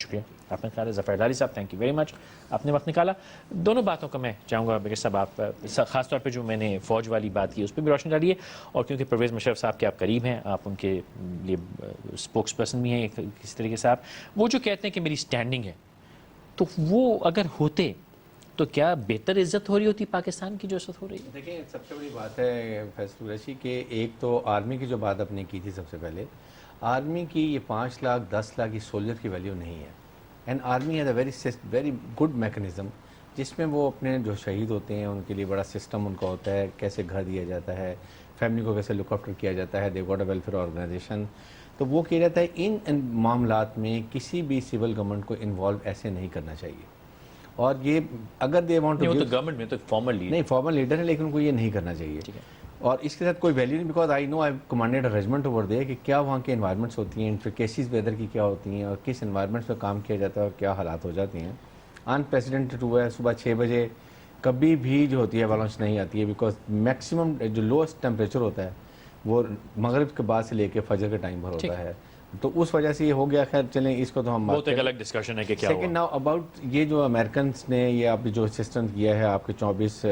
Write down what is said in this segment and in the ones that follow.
شکریہ. آپ نے خیال ہے ظفر ڈالی صاحب، تھینک یو ویری مچ، آپ نے وقت نکالا. دونوں باتوں کا میں چاہوں گا بغیر صاحب آپ خاص طور پہ جو میں نے فوج والی بات کی اس پہ بھی روشنی ڈالیے، اور کیونکہ پرویز مشرف صاحب کے آپ قریب ہیں، آپ ان کے لیے اسپوکس پرسن بھی ہیں کسی طریقے سے، آپ وہ جو کہتے ہیں کہ میری سٹینڈنگ ہے، تو وہ اگر ہوتے تو کیا بہتر عزت ہو رہی ہوتی پاکستان کی جو عزت ہو رہی ہے؟ دیکھیں سب سے بڑی بات ہے فیصل قریشی کہ ایک تو آرمی کی جو بات آپ نے کی تھی سب سے پہلے، آرمی کی یہ 5 لاکھ 10 لاکھ کی سولجر کی ویلیو نہیں ہے. And army has a very good mechanism جس میں وہ اپنے جو شہید ہوتے ہیں ان کے لیے بڑا سسٹم ان کا ہوتا ہے، کیسے گھر دیا جاتا ہے، فیملی کو کیسے لک آفٹر کیا جاتا ہے، they got a welfare organisation. تو وہ کیا جاتا ہے ان معاملات میں کسی بھی سول گورنمنٹ کو انوالو ایسے نہیں کرنا چاہیے. اور یہ اگر دے وانٹ ٹو تو گورنمنٹ میں تو فارمل لیڈر نہیں فارمل لیڈر ہے، لیکن ان کو یہ نہیں کرنا چاہیے. اور اس کے ساتھ کوئی ویلیو نہیں، because I know I commanded a regiment over there کہ کیا وہاں کے انوائرمنٹس ہوتی ہیں، انٹریکیسیز ویدر کی کیا ہوتی ہیں، اور کس انوائرمنٹس پہ کام کیا جاتا ہے اور کیا حالات ہو جاتے ہیں. انپریسیڈنٹڈ ہوا ہے، صبح 6 بجے کبھی بھی جو ہوتی ہے ایوالانچ نہیں آتی ہے، بیکاز میکسیمم جو لوسٹ ٹیمپریچر ہوتا ہے وہ مغرب کے بعد سے لے کے فجر کے ٹائم پر ہوتا ہے. تو اس وجہ سے یہ ہو گیا. خیر چلیں اس کو تو ہم بہت ایک الگ ڈسکشن ہے کہ کیا ہوا. سیکنڈ ناؤ اباؤٹ یہ جو امریکنس نے یہ آپ جو اسسٹنٹ کیا ہے آپ کے 24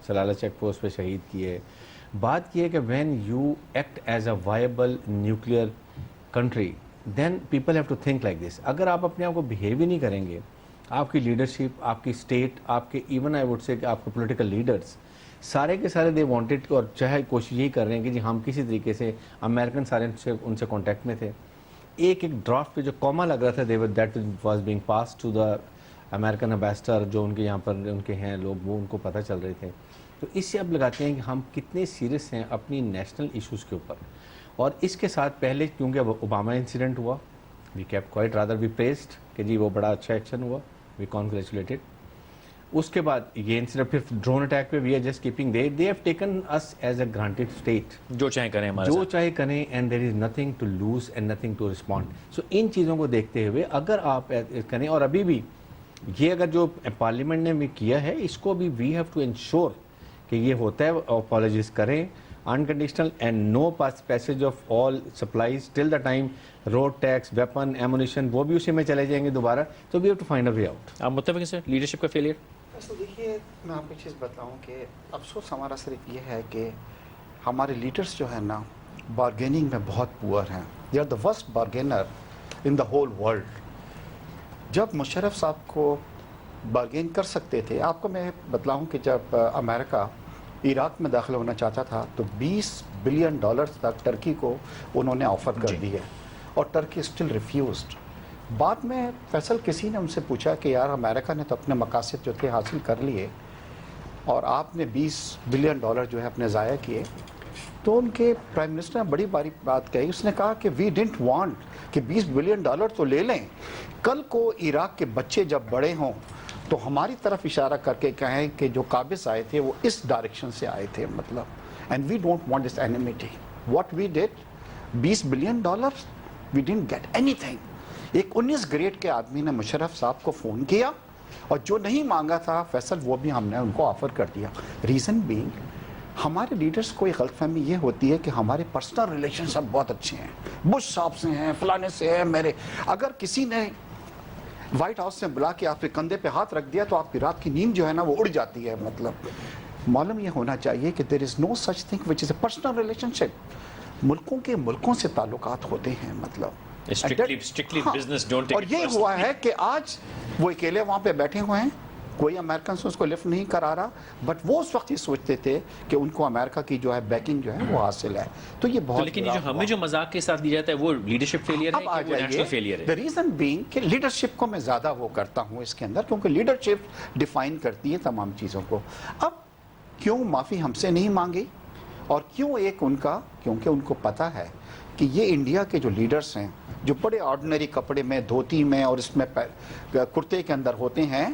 سلالہ چیک پوسٹ پہ شہید کیے، بات یہ ہے کہ when you act as a viable nuclear country then people have to think like this. اگر آپ اپنے آپ کو بہیو ہی نہیں کریں گے، آپ کی لیڈرشپ، آپ کی اسٹیٹ، آپ کے ایون آئی وڈ سے کہ آپ کے پولیٹیکل لیڈرس سارے کے سارے دے وانٹیڈ، اور چاہے کوشش یہی کر رہے ہیں کہ جی ہم کسی طریقے سے امریکن سارے ان سے کانٹیکٹ میں تھے. ایک ڈرافٹ پہ جو کوما لگ رہا تھا that was being pass to the American ambassador جو ان کے یہاں پر ان کے ہیں لوگ، وہ ان کو پتہ چل رہے تھے. تو اس سے اب لگاتے ہیں کہ ہم کتنے سیریس ہیں اپنی نیشنل ایشوز کے اوپر. اور اس کے ساتھ پہلے کیونکہ اب اوباما انسیڈنٹ ہوا، we keep quiet rather we praised کہ جی وہ بڑا اچھا ایکشن ہوا، وی کانگریچولیٹڈ. اس کے بعد یہ انسیڈنٹ پھر ڈرون اٹیک پہ we are just keeping they have taken us as a granted state, جو چاہے کریں ہمارے جو چاہے کریں، and there is nothing to lose and nothing to respond. So ان چیزوں کو دیکھتے ہوئے اگر آپ کریں، اور ابھی بھی یہ اگر جو پارلیمنٹ نے بھی کیا ہے اس کو بھی وی ہیو ٹو انشور کہ یہ ہوتا ہے، اپالوجیز کریں unconditional and no passage of all supplies till the time road tax, weapon, ammunition وہ بھی اسی میں چلے جائیں گے دوبارہ. تو we have to find a way out. آپ متفق ہیں سر لیڈرشپ کا فیلئر؟ دیکھیے میں آپ کو چیز بتاؤں کہ افسوس ہمارا صرف یہ ہے کہ ہمارے لیڈرز جو ہیں نا بارگیننگ میں بہت پور ہیں. They are the worst bargainer in the whole world. جب مشرف صاحب کو بارگین کر سکتے تھے، آپ کو میں بتلاؤں کہ جب امریکہ عراق میں داخل ہونا چاہتا تھا تو $20 بلین تک ٹرکی کو انہوں نے آفر کر دی ہے، اور ٹرکی اسٹل ریفیوزڈ. بعد میں فیصل کسی نے ان سے پوچھا کہ یار امریکہ نے تو اپنے مقاصد جو تھے حاصل کر لیے اور آپ نے $20 بلین جو ہے اپنے ضائع کیے. تو ان کے پرائم منسٹر نے بڑی باری بات کہی. اس نے کہا کہ وی ڈنٹ وانٹ کہ $20 بلین تو لے لیں، کل کو عراق کے بچے جب بڑے ہوں تو ہماری طرف اشارہ کر کے کہیں کہ جو قابض آئے تھے وہ اس ڈائریکشن سے آئے تھے، مطلب. And we don't want this enmity. What we did $20 billion we didn't get anything. ایک 19 گریڈ کے آدمی نے مشرف صاحب کو فون کیا اور جو نہیں مانگا تھا فیصل وہ بھی ہم نے ان کو آفر کر دیا. ریزن بینگ ہمارے لیڈرز کو ایک غلط فہمی یہ ہوتی ہے کہ ہمارے پرسنل ریلیشن سب بہت اچھے ہیں، بش صاحب سے ہیں، فلانے سے ہیں میرے. اگر کسی نے وائٹ ہاؤس سے بلا کے آپ کے کندھے پہ ہاتھ رکھ دیا تو آپ کی رات کی نیند جو ہے نا وہ اڑ جاتی ہے. مطلب معلوم یہ ہونا چاہیے کہ there is no such thing which is a personal relationship. ملکوں سے تعلقات ہوتے ہیں، مطلب strictly business, don't take اور it یہ personally. ہوا ہے کہ آج وہ اکیلے وہاں پہ بیٹھے ہوئے ہیں، کوئی امریکن سے اس کو لفٹ نہیں کرا رہا، بٹ وہ اس وقت یہ سوچتے تھے کہ ان کو امریکہ کی جو ہے بیکنگ جو ہے وہ حاصل ہے. تو یہ بہت لیکن یہ جو ہمیں جو مذاق کے ساتھ دی جاتا ہے وہ لیڈرشپ فیلئر ہے کہ وہ نیشنل فیلئر ہے؟ the reason being کہ لیڈرشپ کو میں زیادہ وہ کرتا ہوں اس کے اندر، کیونکہ لیڈرشپ ڈیفائن کرتی ہے تمام چیزوں کو. اب کیوں معافی ہم سے نہیں مانگی اور کیوں ایک ان کا، کیونکہ ان کو پتا ہے کہ یہ انڈیا کے جو لیڈرز ہیں جو بڑے آرڈنری کپڑے میں، دھوتی میں اور اس میں کرتے کے اندر ہوتے ہیں،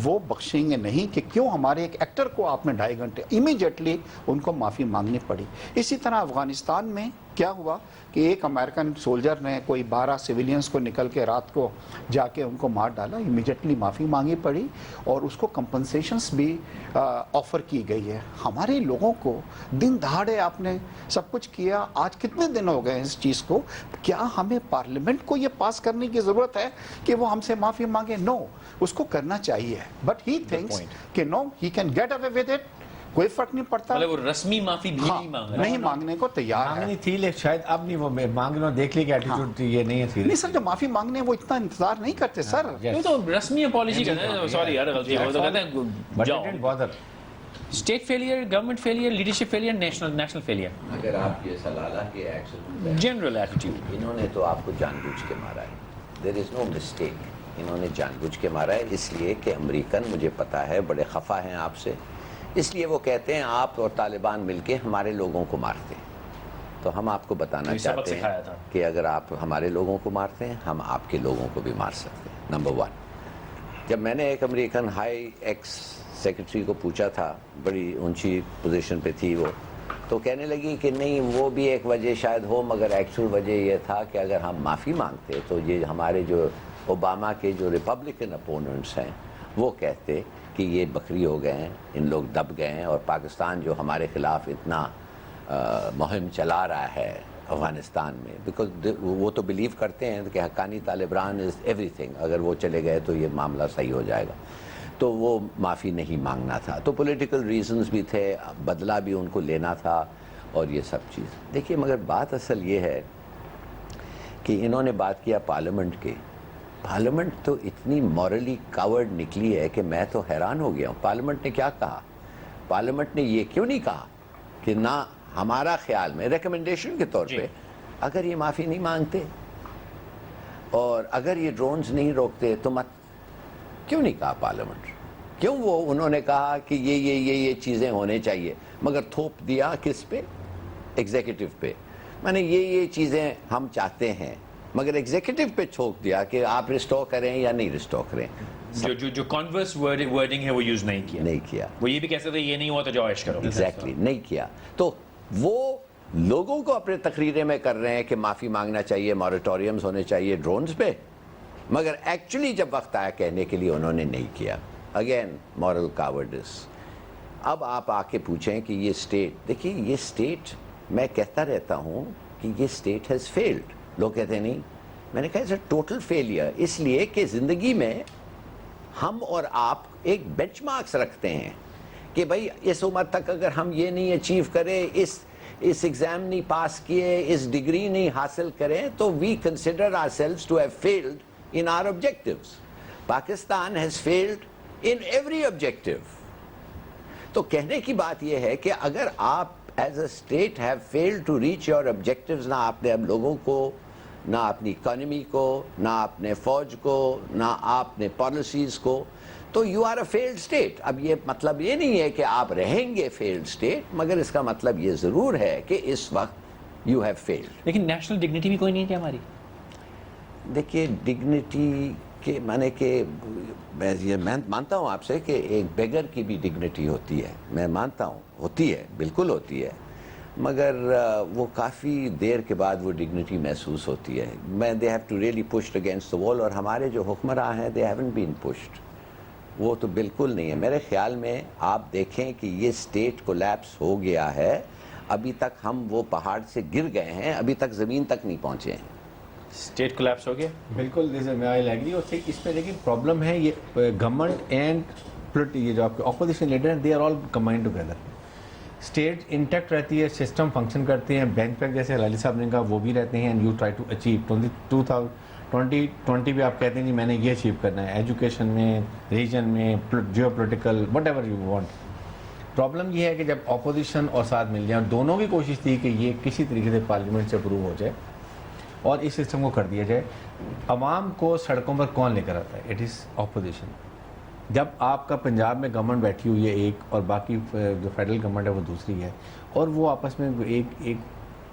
وہ بخشیں گے نہیں کہ کیوں ہمارے ایک ایکٹر کو آپ نے 2.5 گھنٹے امیجیٹلی ان کو معافی مانگنی پڑی. اسی طرح افغانستان میں کیا ہوا کہ ایک امریکن سولجر نے کوئی 12 سویلینز کو نکل کے رات کو جا کے ان کو مار ڈالا, امیڈیٹلی معافی مانگی پڑی اور اس کو کمپنسیشنز بھی آفر کی گئی ہے. ہمارے لوگوں کو دن دہاڑے آپ نے سب کچھ کیا, آج کتنے دن ہو گئے اس چیز کو, کیا ہمیں پارلیمنٹ کو یہ پاس کرنے کی ضرورت ہے کہ وہ ہم سے معافی مانگے؟ نو, اس کو کرنا چاہیے, بٹ ہی تھنکس کہ no he can get away with it, کوئی فرق نہیں پڑتا. مطلب وہ رسمی معافی بھی نہیں مانگ رہا, نہیں مانگنے کو تیار ہے. مانگنی تھی لیکن شاید اب نہیں, وہ مانگنا دیکھ لی کہ ایٹیٹیوڈ یہ نہیں ہے. نہیں سر, جو معافی مانگنے وہ اتنا انتظار نہیں کرتے سر. نہیں تو رسمی اپالوجی کرتے ہیں, سوری یار غلطی ہو تو کہتے ہیں جاؤ. State failure, government failure, leadership failure, national failure. اگر آپ یہ سلالہ کے ایکشن جنرل ایٹیٹیوڈ, انہوں نے تو آپ کو جان بوجھ کے مارا ہے, دیر از نو مسٹیک, انہوں نے جان بوجھ کے مارا ہے, اس لیے کہ امریکن مجھے پتا ہے بڑے خفا ہیں آپ سے, اس لیے وہ کہتے ہیں آپ اور طالبان مل کے ہمارے لوگوں کو مارتے ہیں. تو ہم آپ کو بتانا چاہتے ہیں کہ اگر آپ ہمارے لوگوں کو مارتے ہیں ہم آپ کے لوگوں کو بھی مار سکتے ہیں. نمبر 1, جب میں نے ایک امریکن ہائی ایکس سیکرٹری کو پوچھا تھا, بڑی اونچی پوزیشن پہ تھی وہ, تو کہنے لگی کہ نہیں وہ بھی ایک وجہ شاید ہو, مگر ایکچول وجہ یہ تھا کہ اگر ہم معافی مانگتے تو یہ ہمارے جو اوباما کے جو ریپبلکن اپوننٹس ہیں وہ کہتے کہ یہ بکری ہو گئے ہیں, ان لوگ دب گئے ہیں, اور پاکستان جو ہمارے خلاف اتنا مہم چلا رہا ہے افغانستان میں, بیکاز وہ تو بلیو کرتے ہیں کہ Haqqani Taliban is every thing, اگر وہ چلے گئے تو یہ معاملہ صحیح ہو جائے گا, تو وہ معافی نہیں مانگنا تھا. تو پولیٹیکل ریزنز بھی تھے, بدلہ بھی ان کو لینا تھا اور یہ سب چیز. دیکھیے مگر بات اصل یہ ہے کہ انہوں نے بات کیا پارلیمنٹ کے, پارلیمنٹ تو اتنی مورلی کاورڈ نکلی ہے کہ میں تو حیران ہو گیا ہوں. پارلیمنٹ نے کیا کہا؟ پارلیمنٹ نے یہ کیوں نہیں کہا کہ نہ ہمارا خیال میں ریکمنڈیشن کے طور پہ اگر یہ معافی نہیں مانگتے اور اگر یہ ڈرونز نہیں روکتے تو مت, کیوں نہیں کہا پارلیمنٹ؟ کیوں وہ انہوں نے کہا کہ یہ چیزیں ہونے چاہیے, مگر تھوپ دیا کس پہ؟ ایگزیکٹو پہ. میں نے یہ چیزیں ہم چاہتے ہیں, مگر ایگزیکٹو پہ چھوک دیا کہ آپ ریسٹور کریں یا نہیں ریسٹور کریں. جو کانورس ورڈنگ ہے وہ یوز نہیں کیا. وہ یہ بھی کہہ سکتے یہ نہیں ہوا تو جو عائش کرو. ایگزیکٹلی نہیں کیا. تو وہ لوگوں کو اپنے تقریریں میں کر رہے ہیں کہ معافی مانگنا چاہیے, موریٹوریمز ہونے چاہیے ڈرونز پہ, مگر ایکچولی جب وقت آیا کہنے کے لیے انہوں نے نہیں کیا. Again moral cowards. اب آپ آ کے پوچھیں کہ یہ اسٹیٹ, دیکھیے یہ اسٹیٹ, میں کہتا رہتا ہوں کہ یہ اسٹیٹ ہیز فیلڈ. لوگ کہتے ہیں نہیں, میں نے کہا اٹس اے ٹوٹل فیلئر, اس لیے کہ زندگی میں ہم اور آپ ایک بینچ مارکس رکھتے ہیں کہ بھائی اس عمر تک اگر ہم یہ نہیں اچیو کریں, اس ایگزام نہیں پاس کیے, اس ڈگری نہیں حاصل کریں, تو we consider ourselves to have failed in our objectives. Pakistan has failed in every objective. تو کہنے کی بات یہ ہے کہ اگر آپ as a state have failed to reach your objectives, نہ آپ نے اب لوگوں کو, نہ اپنی اکانومی کو, نہ اپنے فوج کو, نہ آپ نے پالیسیز کو, تو you are a failed state. اب یہ مطلب یہ نہیں ہے کہ آپ رہیں گے failed state, مگر اس کا مطلب یہ ضرور ہے کہ اس وقت you have failed. لیکن نیشنل ڈگنیٹی بھی کوئی نہیں تھی ہماری. دیکھیے ڈگنیٹی کے معنی کہ میں مانتا ہوں آپ سے کہ ایک بیگر کی بھی ڈگنیٹی ہوتی ہے, میں مانتا ہوں ہوتی ہے, بالکل ہوتی ہے, مگر وہ کافی دیر کے بعد وہ ڈگنیٹی محسوس ہوتی ہے. میں they have to really pushed against the wall, اور ہمارے جو حکمراں ہیں دے ہیون بین پشڈ, وہ تو بالکل نہیں ہے. میرے خیال میں آپ دیکھیں کہ یہ اسٹیٹ کولیپس ہو گیا ہے, ابھی تک ہم وہ پہاڑ سے گر گئے ہیں, ابھی تک زمین تک نہیں پہنچے ہیں. اسٹیٹ کولیپس ہو گیا بالکل. اس پہ لیکن پرابلم ہے یہ گورنمنٹ اینڈ یہ جو آپ کے اپوزیشن لیڈر ہیں, they are all combined together. State intact رہتی ہے, سسٹم فنکشن کرتے ہیں, بینک پیک جیسے علی صاحب نے کہا وہ بھی رہتے ہیں, and you try to achieve 2020 بھی آپ کہتے ہیں جی میں نے یہ اچیو کرنا ہے, ایجوکیشن میں, ریجن میں, geopolitical, whatever you want. Problem یہ ہے کہ جب اپوزیشن اور ساتھ مل جائیں, دونوں کی کوشش تھی کہ یہ کسی طریقے سے پارلیمنٹ سے اپروو ہو جائے اور اس سسٹم کو کر دیا جائے. عوام کو سڑکوں پر کون لے کر آتا ہے؟ It is opposition. جب آپ کا پنجاب میں گورنمنٹ بیٹھی ہوئی ہے ایک, اور باقی جو فیڈرل گورنمنٹ ہے وہ دوسری ہے, اور وہ آپس میں ایک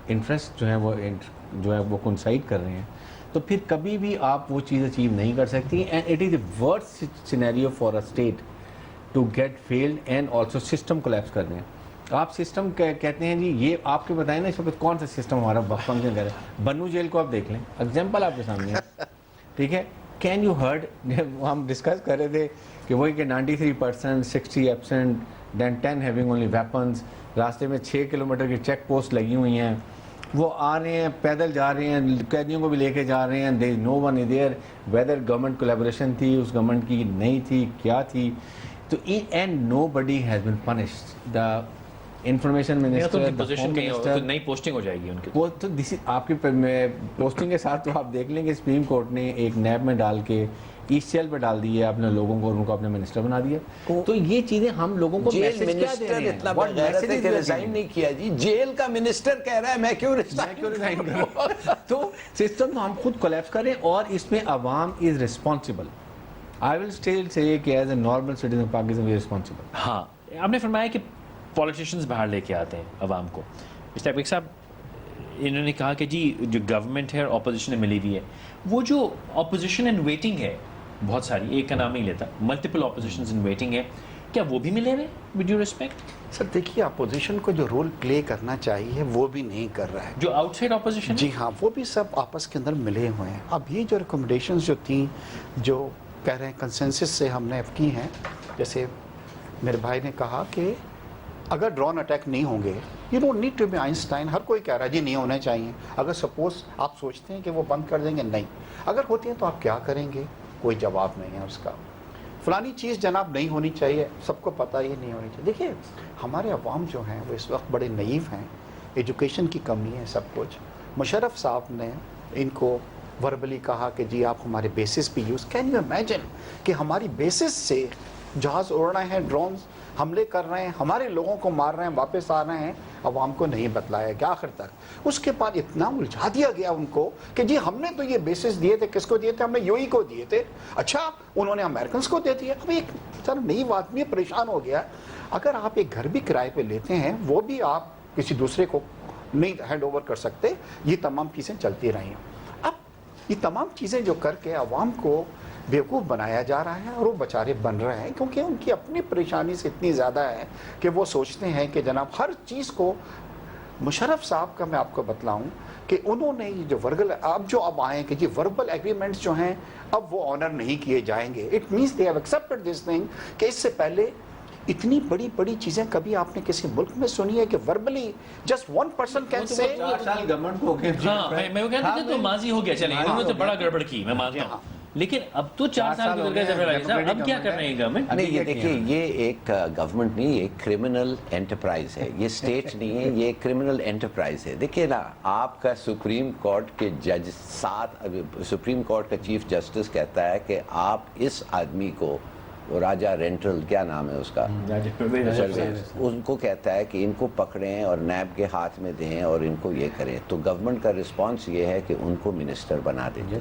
انٹرسٹ جو ہے وہ کنسائڈ کر رہے ہیں, تو پھر کبھی بھی آپ وہ چیز اچیو نہیں کر سکتی. And it is a worst scenario for a state to get failed and also system collapse کر رہے ہیں. آپ سسٹم کہتے ہیں جی یہ آپ کے بتائیں نا اس وقت کون سا سسٹم ہمارا فنکشن کر رہا ہے. بنو جیل کو آپ دیکھ لیں, ایگزامپل آپ کے سامنے ہے, ٹھیک ہے. کین یو ہرڈ, ہم ڈسکس کر رہے تھے کہ وہی کہ 93%, 60 ایبسنٹ, دین 10 ہیونگ اونلی ویپنس, راستے میں 6 کلومیٹر کی چیک پوسٹ لگی ہوئی ہیں, وہ آ رہے ہیں پیدل جا رہے ہیں, قیدیوں کو بھی لے کے جا رہے ہیں, there is no one there, whether government collaboration تھی اس گورنمنٹ کی نہیں تھی کیا تھی, تو and nobody has been punished. The information minister, نئی پوسٹنگ ہو جائے گی ان کی, وہ تو آپ کی پوسٹنگ کے ساتھ تو آپ دیکھ لیں کہ سپریم کورٹ نے ایک نیب میں ڈال کے ایسٹ سیل پہ ڈال دی ہے اپنے لوگوں کو, ان کو اپنے منسٹر بنا دیا. تو یہ چیزیں ہم لوگوں کو جیل منسٹر اتنا بغیرت ہے کہ ریزائن نہیں کیا جی, جیل کا منسٹر کہہ رہا ہے میں کیوں ریزائن کروں. تو سسٹم تو ہم خود کولیپس کریں, اور اس میں عوام is responsible. I will still say کہ as a normal citizen Pakistan we responsible. ہاں آپ نے فرمایا کہ پولیٹیشنز باہر لے کے آتے ہیں عوام کو. مسٹر عبیق صاحب, انہوں نے کہا کہ جی جو گورنمنٹ ہے اور اپوزیشن میں ملی ہوئی ہے, وہ جو اپوزیشن ان ویٹنگ ہے بہت ساری, ایک کا نام نہیں لیتا, ملٹیپل اپوزیشنز ان ویٹنگ ہے, کیا وہ بھی ملے ہوئے ود ڈیو ریسپیکٹ؟ سر دیکھیے اپوزیشن کو جو رول پلے کرنا چاہیے وہ بھی نہیں کر رہا ہے. جو آؤٹ سائڈ اپوزیشن, جی ہاں, وہ بھی سب آپس کے اندر ملے ہوئے ہیں. اب یہ جو ریکمنڈیشنز جو تھیں جو کہہ رہے ہیں کنسنسس سے ہم نے کی ہیں, جیسے میرے بھائی نے کہا کہ اگر ڈرون اٹیک نہیں ہوں گے, you don't need to be Einstein, ہر کوئی کہہ رہا ہے جی نہیں ہونے چاہیے. اگر سپوز آپ سوچتے ہیں کہ وہ بند کر دیں گے, نہیں, اگر ہوتے ہیں تو آپ کیا کریں گے, کوئی جواب نہیں ہے اس کا. فلانی چیز جناب نہیں ہونی چاہیے, سب کو پتہ یہ نہیں ہونی چاہیے. دیکھیے ہمارے عوام جو ہیں وہ اس وقت بڑے نئیف ہیں, ایجوکیشن کی کمی ہے, سب کچھ. مشرف صاحب نے ان کو وربلی کہا کہ جی آپ ہمارے بیسس پہ یوز, کین یو امیجن کہ ہماری بیسس سے جہاز اڑ رہے ہیں, ڈرونز حملے کر رہے ہیں, ہمارے لوگوں کو مار رہے ہیں, واپس آ رہے ہیں, عوام کو نہیں بتلایا گیا آخر تک. اس کے بعد اتنا الجھا دیا گیا ان کو کہ جی ہم نے تو یہ بیسس دیے تھے, کس کو دیے تھے, ہم نے یو ای کو دیے تھے, اچھا انہوں نے امریکنس کو دے دیا. اب ایک سر نئی آدمی پریشان ہو گیا. اگر آپ ایک گھر بھی کرائے پہ لیتے ہیں, وہ بھی آپ کسی دوسرے کو نہیں ہینڈ اوور کر سکتے. یہ تمام چیزیں چلتی رہی ہیں. اب یہ تمام چیزیں جو کر کے عوام کو بیوقوف بنایا جا رہا ہے, اور وہ بیچارے بن رہے ہیں کیونکہ ان کی اپنی پریشانی سے اتنی زیادہ ہے کہ وہ سوچتے ہیں کہ جناب ہر چیز کو. مشرف صاحب کا میں آپ کو بتلاؤں کہ انہوں نے یہ جو اب آئے کہ جی وربل ایگریمنٹس جو ہیں اب وہ آنر نہیں کیے جائیں گے. It means they have accepted this thing کہ اس سے پہلے اتنی بڑی بڑی چیزیں کبھی آپ نے کسی ملک میں سنی ہے کہ وربلی جسٹ 1% کین سے. 4 سال گورنمنٹ کو ہاں میں وہ کہتا ہوں تو ماضی ہو گیا, چلیں انہوں نے تو بڑا گڑبڑ کی, میں مانتا ہوں, لیکن اب تو 4 سال گزر گئے, اب کیا کر رہے ہیں گورنمنٹ؟ نہیں یہ دیکھیے, یہ ایک گورنمنٹ نہیں, یہ کرمنل انٹرپرائز ہے, یہ اسٹیٹ نہیں ہے, یہ کرمنل انٹرپرائز ہے. دیکھیے نا, آپ کا سپریم کورٹ کے جج سپریم کورٹ کا چیف جسٹس کہتا ہے کہ آپ اس آدمی کو, راجہ رینٹل کیا نام ہے اس کا, ان کو کہتا ہے کہ ان کو پکڑیں اور نیب کے ہاتھ میں دیں اور ان کو یہ کریں. تو گورنمنٹ کا رسپانس یہ ہے کہ ان کو منسٹر بنا دیں,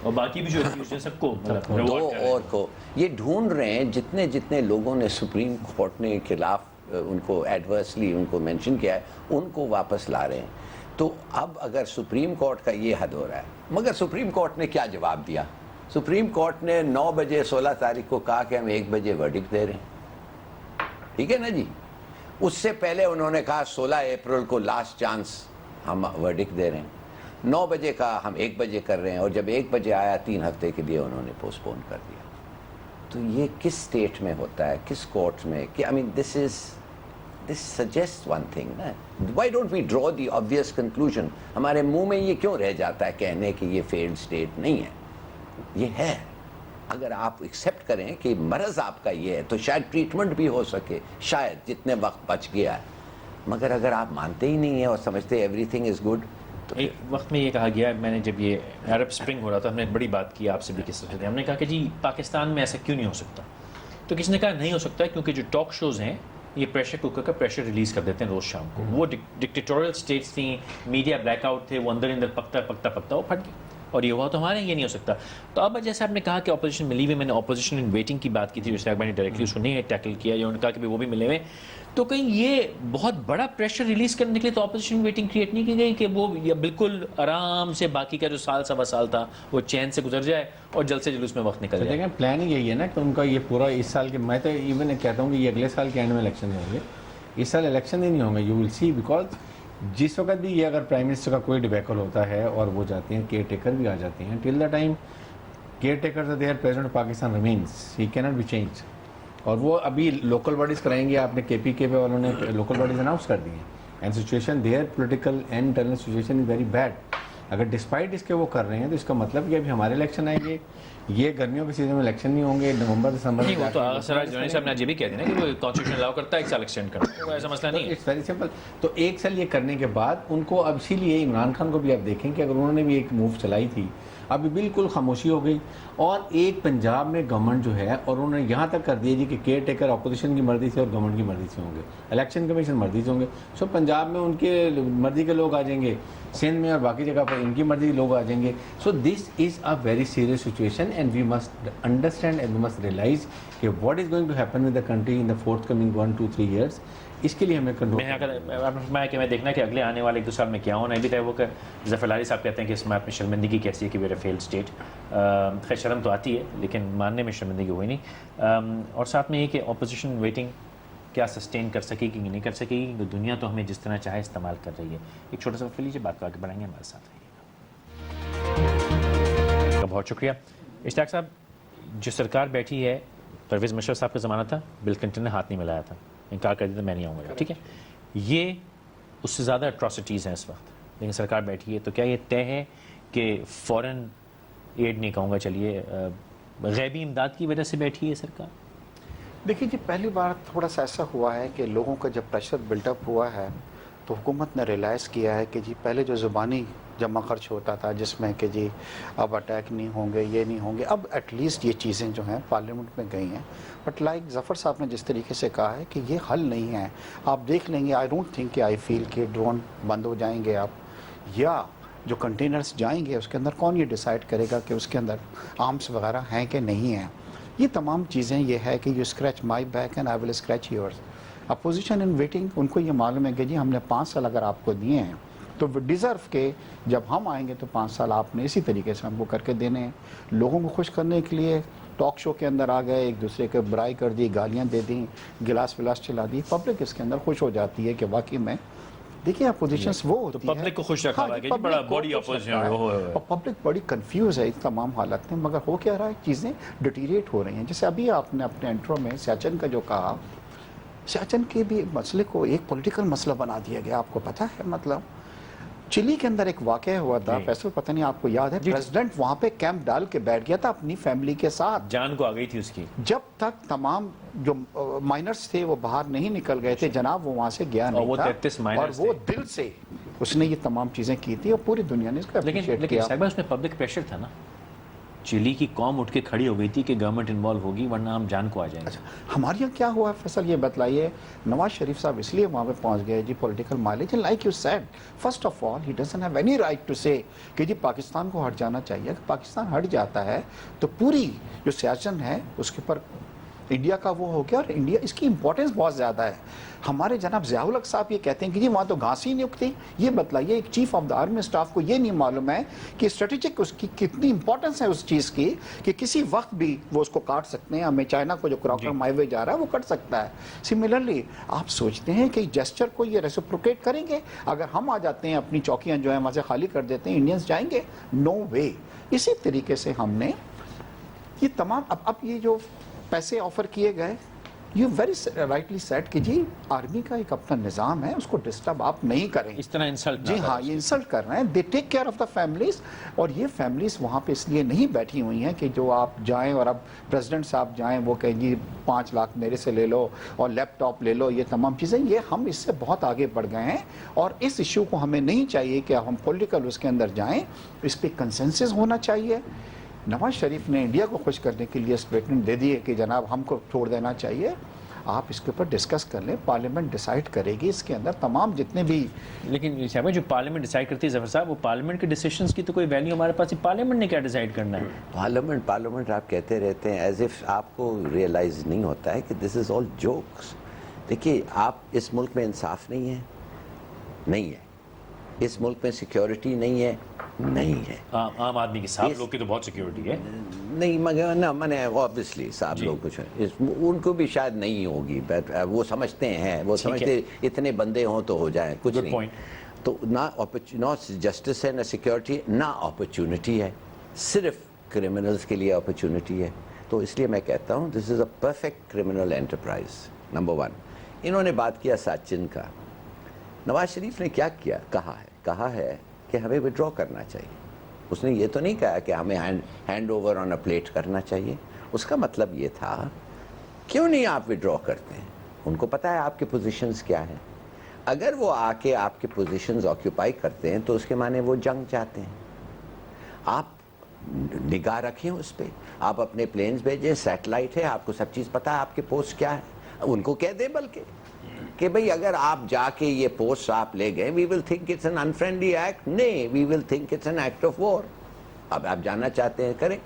اور باقی بھی جو سب کو دو اور کو یہ ڈھونڈ رہے ہیں. جتنے لوگوں نے سپریم کورٹ نے خلاف ان کو ایڈورسلی ان کو مینشن کیا ہے, ان کو واپس لا رہے ہیں. تو اب اگر سپریم کورٹ کا یہ حد ہو رہا ہے, مگر سپریم کورٹ نے کیا جواب دیا؟ سپریم کورٹ نے 9 بجے 16 تاریخ کو کہا کہ ہم 1 بجے ورڈکٹ دے رہے ہیں, ٹھیک ہے نا جی. اس سے پہلے انہوں نے کہا 16 اپریل کو لاسٹ چانس ہم ورڈکٹ دے رہے ہیں. 9 بجے کا ہم 1 بجے کر رہے ہیں, اور جب 1 بجے آیا 3 ہفتے کے لیے انہوں نے پوسٹ پون کر دیا. تو یہ کس اسٹیٹ میں ہوتا ہے, کس کورٹ میں, کہ I mean this suggest one thing نا, why don't we draw the obvious conclusion. ہمارے منہ میں یہ کیوں رہ جاتا ہے کہنے کہ یہ فیلڈ اسٹیٹ نہیں ہے, یہ ہے. اگر آپ ایکسیپٹ کریں کہ مرض آپ کا یہ ہے تو شاید ٹریٹمنٹ بھی ہو سکے, شاید جتنے وقت بچ گیا ہے. مگر اگر آپ مانتے ہی نہیں ہیں اور سمجھتے ایوری تھنگ از گڈ. ایک وقت میں یہ کہا گیا, میں نے جب یہ عرب اسپرنگ ہو رہا تھا, ہم نے ایک بڑی بات کی آپ سے بھی, کس طرح ہم نے کہا کہ جی پاکستان میں ایسا کیوں نہیں ہو سکتا. تو کسی نے کہا نہیں ہو سکتا کیونکہ جو ٹاک شوز ہیں یہ پریشر کوکر کا پریشر ریلیز کر دیتے ہیں روز شام کو. وہ ڈکٹیٹوریل اسٹیٹس تھیں, میڈیا بلیک آؤٹ تھے, وہ اندر پکتا وہ پھٹ گیا, اور یہ ہوا تو ہمارے یہ نہیں ہو سکتا. تو اب جیسے آپ نے کہا کہ اپوزیشن ملی ہوئی, میں نے اپوزیشن ان ویٹنگ کی بات کی تھی, جیسے میں نے ڈائریکٹلی اس کو نہیں ٹیکل کیا, یا انہوں نے کہا کہ وہ بھی ملے ہوئے. تو کہیں یہ بہت بڑا پریشر ریلیز کرنے کے لیے تو اپوزیشن ویٹنگ کریٹ نہیں کی گئی کہ وہ بالکل آرام سے باقی کا جو سال 1.25 سال تھا وہ چین سے گزر جائے اور جلد سے جلد اس میں وقت نکل جائے. دیکھیں پلان یہی ہے نا کہ ان کا یہ پورا اس سال کے, میں تو ایون کہتا ہوں کہ یہ اگلے سال کے اینڈ میں الیکشن ہوں گے, اس سال الیکشن ہی نہیں ہوں گے. یو ول سی بیکاز جس وقت بھی یہ اگر پرائم منسٹر کا کوئی ڈیبیکل ہوتا ہے اور وہ جاتے ہیں, کیئر ٹیکر بھی آ جاتے ہیں, till the time caretaker their president of Pakistan remains, he can not be change. اور وہ ابھی لوکل باڈیز کرائیں گے, آپ نے کے پی کے پہ والوں نے لوکل باڈیز اناؤنس کر دی ہیں, and situation there political and internal situation is very bad. اگر ڈسپائٹ اس کے وہ کر رہے ہیں تو اس کا مطلب کہ ابھی ہمارے الیکشن آئیں گے, یہ گرمیوں کے سیزن میں الیکشن نہیں ہوں گے, نومبر دسمبر نہیں. وہ تو سراج جوانی صاحب نے یہ بھی کہہ دیا کہ وہ کانسٹیٹیوشن الاؤ کرتا ہے 1 سال ایکسٹینڈ کرنا, وہ ایسا مسئلہ نہیں ہے. It's very simple. تو 1 سال یہ کرنے کے بعد ان کو اب اسی لیے عمران خان کو بھی آپ دیکھیں کہ اگر انہوں نے بھی ایک موو چلائی تھی, ابھی بالکل خاموشی ہو گئی. اور ایک پنجاب میں گورنمنٹ جو ہے, اور انہوں نے یہاں تک کر دیا جی کہ کیئر ٹیکر اپوزیشن کی مرضی سے اور گورنمنٹ کی مرضی سے ہوں گے, الیکشن کمیشن مرضی سے ہوں گے. سو پنجاب میں ان کے مرضی کے لوگ آ جائیں گے, سندھ میں اور باقی جگہ پر ان کی مرضی کے لوگ آ جائیں گے. So this is a very serious situation and we must understand and we must realize کہ what is going to happen with the country in the forthcoming 1-2-3 years. اس کے لیے ہمیں کنٹرول. میں اگر میں کہ میں دیکھنا کہ اگلے آنے والے 1-2 سال میں کیا ہونا ہے. بھی وہ کہ ظفر الحاری صاحب کہتے ہیں کہ اس میں آپ میں شرمندگی کیسی ہے کہ ویئر اے فیلڈ اسٹیٹ. خیر شرم تو آتی ہے لیکن ماننے میں شرمندگی ہوئی نہیں. اور ساتھ میں یہ کہ اپوزیشن ویٹنگ کیا سسٹین کر سکے گی کہ نہیں کر سکے گی, کیونکہ دنیا تو ہمیں جس طرح چاہے استعمال کر رہی ہے. ایک چھوٹا سا وقفہ لیجیے, بات کو آگے بڑھائیں گے, ہمارے ساتھ رہیے گا. بہت شکریہ اشتیاق صاحب. جو سرکار بیٹھی ہے, پرویز مشرف صاحب کا زمانہ تھا, بل کلنٹن نے ہاتھ نہیں ملایا تھا, انکار کر دیا تھا میں نہیں آؤں گا, ٹھیک ہے. یہ اس سے زیادہ اٹراسٹیز ہیں اس وقت, لیکن سرکار بیٹھی ہے. تو کیا یہ طے ہے کہ فوراً ایڈ نہیں کہوں گا, چلیے غیبی امداد کی وجہ سے بیٹھی ہے سرکار؟ دیکھیے جی, پہلی بار تھوڑا سا ایسا ہوا ہے کہ لوگوں کا جب پریشر بلٹ اپ ہوا ہے تو حکومت نے ریلائز کیا ہے کہ جی پہلے جو زبانی جمع خرچ ہوتا تھا جس میں کہ جی اب اٹیک نہیں ہوں گے, یہ نہیں ہوں گے, اب ایٹ لیسٹ یہ چیزیں جو ہیں پارلیمنٹ میں گئی ہیں. بٹ لائک ظفر صاحب نے جس طریقے سے کہا ہے کہ یہ حل نہیں ہے. آپ دیکھ لیں گے, آئی ڈونٹ تھنک کہ آئی فیل کہ ڈرون بند ہو جائیں گے آپ, یا جو کنٹینرز جائیں گے اس کے اندر کون یہ ڈیسائیڈ کرے گا کہ اس کے اندر آرمس وغیرہ ہیں کہ نہیں ہیں. یہ تمام چیزیں یہ ہے کہ you scratch my back and I will scratch yours. Opposition in waiting, ان کو یہ معلوم ہے کہ جی ہم نے 5 سال اگر آپ کو دیے ہیں تو ڈیزرو کہ جب ہم آئیں گے تو 5 سال آپ نے اسی طریقے سے ہم کو کر کے دینے ہیں. لوگوں کو خوش کرنے کے لیے ٹاک شو کے اندر آ گئے, ایک دوسرے کے برائی کر دی, گالیاں دے دیں, گلاس ولاس چلا دی, پبلک اس کے اندر خوش ہو جاتی ہے کہ واقعی میں دیکھیے اپوزیشنز وہ ہوتی ہے. پبلک کو خوش رکھا ہوا ہے کہ بڑا باڈی اپوزیشن ہے, اور پبلک بڑی کنفیوز ہے اس تمام حالت میں. مگر ہو کیا رہا ہے, چیزیں ڈیٹیریٹ ہو رہی ہیں. جیسے ابھی آپ نے اپنے انٹرو میں سیاچن کا جو کہا, سیاچن کے بھی مسئلے کو ایک پولیٹیکل مسئلہ بنا دیا گیا. آپ کو پتہ ہے, مطلب چلی کے اندر ایک واقعہ ہوا تھا, فیصل پتہ نہیں آپ کو یاد ہے, پریزیڈنٹ وہاں پہ کیمپ ڈال کے بیٹھ گیا تھا اپنی فیملی کے ساتھ, جان کو آ گئی تھی اس کی. جب تک تمام جو مائنرز تھے وہ باہر نہیں نکل گئے تھے جناب, وہ وہاں سے گیا نہیں تھا, اور وہ دل سے اس نے یہ تمام چیزیں کی تھی, اور پوری دنیا نے اس کو اپریشیٹ کیا. لیکن اس میں پبلک پریشر تھا نا, چلی کی قوم اٹھ کے کھڑی ہو گئی تھی کہ گورنمنٹ انوالو ہوگی ورنہ ہم جان کو آ جائیں گے. ہمارے یہاں کیا ہوا ہے فیصل, یہ بتلائیے. نواز شریف صاحب اس لیے وہاں پہ پہنچ گئے جی political mileage, like you said, first of all he doesn't have any right to say کہ جی پاکستان کو ہٹ جانا چاہیے. کہ پاکستان ہٹ جاتا ہے تو پوری جو سیاست ہے اس کے اوپر انڈیا کا وہ ہو گیا, اور انڈیا اس کی امپورٹنس بہت زیادہ ہے. ہمارے جناب ضیاء الحق صاحب یہ کہتے ہیں کہ جی وہاں تو گھاس ہی نہیں اگتی. یہ بتلائیے ایک chief of the army staff کو یہ نہیں معلوم ہے کہ اسٹریٹجک اس کی کتنی امپورٹنس ہے اس چیز کی, کہ کسی وقت بھی وہ اس کو کاٹ سکتے ہیں. ہمیں چائنا کو جو کراکر مائی وے جا رہا ہے وہ کٹ سکتا ہے. سملرلی آپ سوچتے ہیں کہ جیسچر کو یہ ریسپروکیٹ کریں گے؟ اگر ہم آ جاتے ہیں اپنی چوکیاں جو ہیں وہاں سے خالی کر دیتے ہیں, انڈینس جائیں گے؟ نو وے. اسی طریقے سے ہم نے یہ تمام اب یہ جو پیسے آفر کیے گئے, یہ ویری رائٹلی سیٹ کہ جی آرمی کا ایک اپنا نظام ہے, اس کو ڈسٹرب آپ نہیں کریں. اس طرح انسلٹ, جی ہاں, یہ انسلٹ کر رہے ہیں. They take care of the families, اور یہ فیملیز وہاں پہ اس لیے نہیں بیٹھی ہوئی ہیں کہ جو آپ جائیں اور اب پریزیڈنٹ صاحب جائیں وہ کہیں جی 5 لاکھ میرے سے لے لو اور لیپ ٹاپ لے لو, یہ تمام چیزیں. یہ ہم اس سے بہت آگے بڑھ گئے ہیں, اور اس ایشو کو ہمیں نہیں چاہیے کہ ہم پولیٹیکل اس کے اندر جائیں. اس پہ کنسنسس ہونا چاہیے. نواز شریف نے انڈیا کو خوش کرنے کے لیے اسٹیٹمنٹ دے دی ہے کہ جناب ہم کو چھوڑ دینا چاہیے. آپ اس کے اوپر ڈسکس کر لیں, پارلیمنٹ ڈیسائیڈ کرے گی اس کے اندر تمام جتنے بھی. لیکن جو پارلیمنٹ ڈیسائیڈ کرتی ہے ظفر صاحب, وہ پارلیمنٹ کے ڈیسیشنز کی تو کوئی ویلیو ہمارے پاس, پارلیمنٹ نے کیا ڈیسائیڈ کرنا ہے؟ پارلیمنٹ آپ کہتے رہتے ہیں ایز اف آپ کو ریئلائز نہیں ہوتا ہے کہ دس از آل جوکس. دیکھیے آپ اس ملک میں انصاف نہیں ہے, اس ملک میں سیکیورٹی نہیں ہے، نہیں ہے. عام آدمی کے ساتھ لوگ کی تو بہت سیکیورٹی ہے. نہیں مگر نا میں نے آبویسلی صاحب لوگ کچھ ان کو بھی شاید نہیں ہوگی، وہ سمجھتے ہیں، وہ سمجھتے اتنے بندے ہوں تو ہو جائیں، کچھ نہیں. تو نہ جسٹس ہے، نہ سیکیورٹی، نہ اپرچونٹی ہے، صرف کرمنلز کے لیے اپرچونٹی ہے. تو اس لیے میں کہتا ہوں this is a perfect criminal enterprise. Number 1 انہوں نے بات کیا ساچن کا. نواز شریف نے کیا کیا؟ کہا ہے کہ ہمیں وڈرا کرنا چاہیے. اس نے یہ تو نہیں کہا کہ ہمیں hand over on a plate کرنا چاہیے. اس کا مطلب یہ تھا کیوں نہیں آپ وڈرا کرتے ہیں؟ ان کو پتہ ہے آپ کے پوزیشنز کیا ہیں. اگر وہ آ کے آپ کے پوزیشنز آکیوپائی کرتے ہیں تو اس کے معنی وہ جنگ چاہتے ہیں. آپ نگاہ رکھیں اس پہ، آپ اپنے پلینز بھیجیں، سیٹلائٹ ہے، آپ کو سب چیز پتہ ہے آپ کے پوسٹ کیا ہے. ان کو کہہ دیں بلکہ کہ بھئی اگر آپ جا کے یہ پوسٹ آپ لے گئے we will think it's an unfriendly act. نہیں، we will think it's an act of war. اب آپ جاننا چاہتے ہیں کریں،